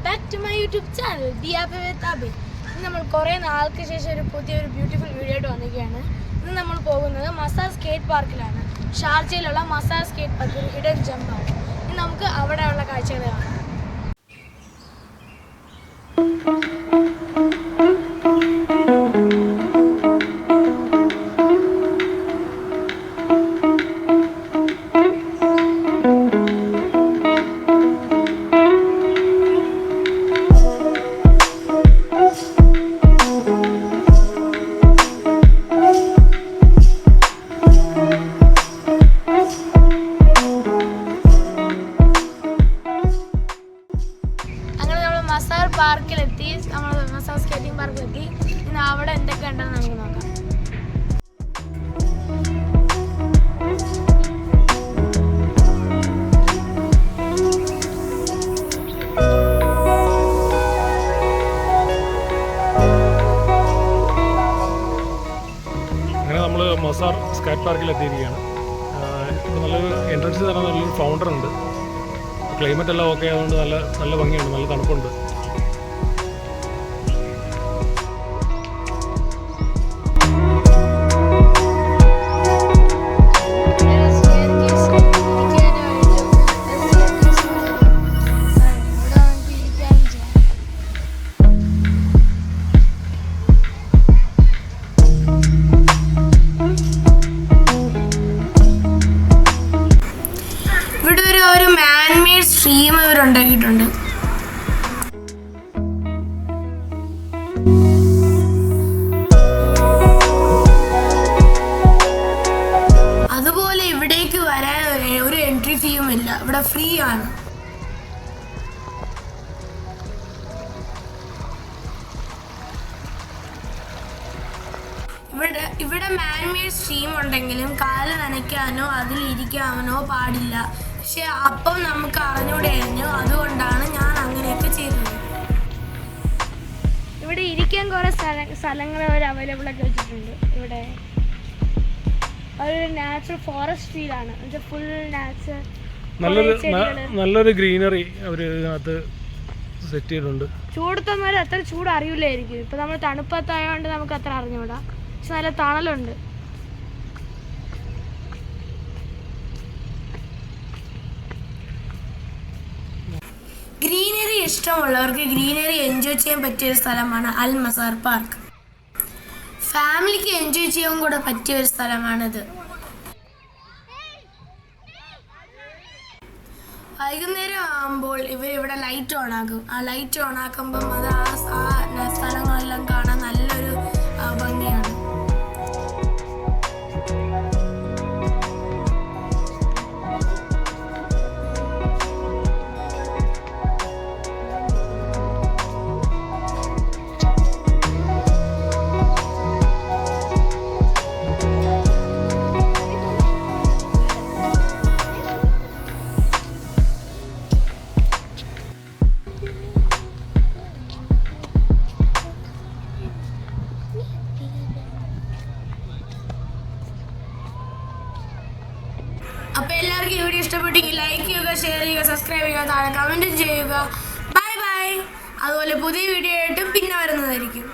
back to my YouTube channel, Diape with Abi. നമ്മൾ കുറേ നാൾക്ക് ശേഷം ഒരു പുതിയൊരു ബ്യൂട്ടിഫുൾ വീഡിയോ ആയിട്ട് വന്നിരിക്കുകയാണ്. ഇന്ന് നമ്മൾ പോകുന്നത് മസാർ സ്കേറ്റ് പാർക്കിലാണ്. ഷാർജയിലുള്ള മസാർ സ്കേറ്റ് പാർക്ക് ഒരു ഹിഡൻ ജമ്പാണ്. ഇനി നമുക്ക് അവിടെയുള്ള കാഴ്ചകൾ കാണാം. മസാർ പാർക്കിലെത്തി, നമ്മൾ മസാർ സ്കേറ്റിംഗ് പാർക്കിലെത്തി. ഇനി അവിടെ എന്തൊക്കെ ഉണ്ടെന്ന് നമുക്ക് നോക്കാം. അങ്ങനെ നമ്മൾ മസാർ സ്കേറ്റ് പാർക്കിൽ എത്തിയിരിക്കുകയാണ്. ഇവിടെ നല്ലൊരു എൻട്രൻസ് തരാൻ നല്ലൊരു ഫൗണ്ടർ ഉണ്ട്. ക്ലൈമറ്റ് എല്ലാം ഓക്കെ ആയതുകൊണ്ട് നല്ല ഭംഗിയുണ്ട്, നല്ല തണുപ്പുണ്ട്. ഒരു മാൻമെയ്ഡ് സ്ട്രീം ഇവർ ഉണ്ടാക്കിയിട്ടുണ്ട്. അതുപോലെ ഇവിടേക്ക് വരാൻ ഒരു എൻട്രി ഫീയും ഇല്ല, ഇവിടെ ഫ്രീ ആണ്. ഇവിടെ മാൻമെയ്ഡ് സ്ട്രീം ഉണ്ടെങ്കിലും കാല് നനയ്ക്കാനോ അതിലിരിക്കാനോ പാടില്ല. പക്ഷെ അപ്പം നമുക്ക് അറിഞ്ഞൂടായിരുന്നു, അതുകൊണ്ടാണ് ഞാൻ അങ്ങനെയൊക്കെ ചെയ്തത്. ഇവിടെ ഇരിക്കാൻ കുറെ സ്ഥലങ്ങൾ അവർ അവൈലബിൾ ഒക്കെ വെച്ചിട്ടുണ്ട്. ഇവിടെ ഒരു നാച്ചുറൽ ഫോറസ്റ്റ് ഫീലാണ്, ഫുൾ നാച്ചുറൽ, നല്ലൊരു ഗ്രീനറി അവർ ഇതിനകത്ത് സെറ്റ് ചെയ്തിട്ടുണ്ട്. ചൂടത്തൊന്നും അത്ര ചൂട് അറിയില്ലായിരിക്കും. ഇപ്പൊ നമ്മൾ തണുപ്പത്തായതുകൊണ്ട് നമുക്ക് അത്ര അറിഞ്ഞൂടാ, പക്ഷെ നല്ല തണലുണ്ട്. ഗ്രീനറി ഇഷ്ടമുള്ളവർക്ക് ഗ്രീനറി എൻജോയ് ചെയ്യാൻ പറ്റിയ ഒരു സ്ഥലമാണ് അൽ മസാർ പാർക്ക്. ഫാമിലിക്ക് എൻജോയ് ചെയ്യാൻ കൂടെ പറ്റിയ ഒരു സ്ഥലമാണിത്. വൈകുന്നേരം ആകുമ്പോൾ ഇവരിവിടെ ലൈറ്റ് ഓൺ ആക്കും. ആ ലൈറ്റ് ഓൺ ആക്കുമ്പം അത് ആ സ്ഥലങ്ങളെല്ലാം കാണാൻ നല്ലൊരു ഭംഗിയാണ്. അപ്പോൾ എല്ലാവർക്കും ഈ വീഡിയോ ഇഷ്ടപ്പെട്ടെങ്കിൽ ലൈക്ക് ചെയ്യുക, ഷെയർ ചെയ്യുക, സബ്സ്ക്രൈബ് ചെയ്യുക, താഴെ കമൻറ്റും ചെയ്യുക. Bye bye. അതുപോലെ പുതിയ വീഡിയോ ആയിട്ട് പിന്നെ വരുന്നതായിരിക്കും.